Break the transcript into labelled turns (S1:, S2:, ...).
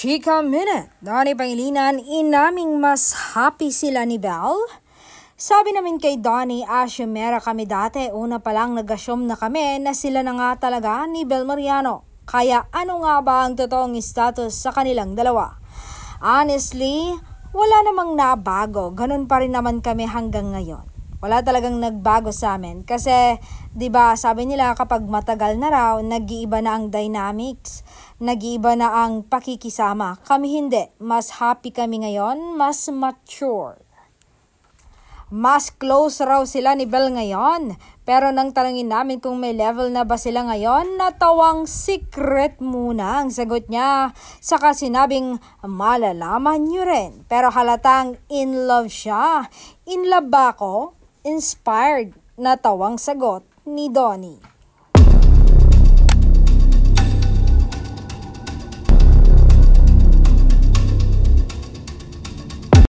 S1: Chika Minute. Donnie Pangilinan, inaming mas happy sila ni Belle. Sabi namin kay Donnie, asyumera kami dati. Una pa lang nag-assume na kami na sila na nga talaga ni Belle Mariano. Kaya ano nga ba ang totoong status sa kanilang dalawa? Honestly, wala namang nabago. Ganun pa rin naman kami hanggang ngayon. Wala talagang nagbago sa amin kasi 'di ba sabi nila kapag matagal na raw nag-iiba na ang dynamics, nag-iiba na ang pakikisama. Kami hindi, mas happy kami ngayon, mas mature. Mas close raw sila ni Belle ngayon. Pero nang tanungin namin kung may level na ba sila ngayon, natawang secret muna ang sagot niya. Saka sinabing malalaman niyo rin. Pero halatang in love siya. In love ba ako? Inspired, natawang sagot ni Donnie.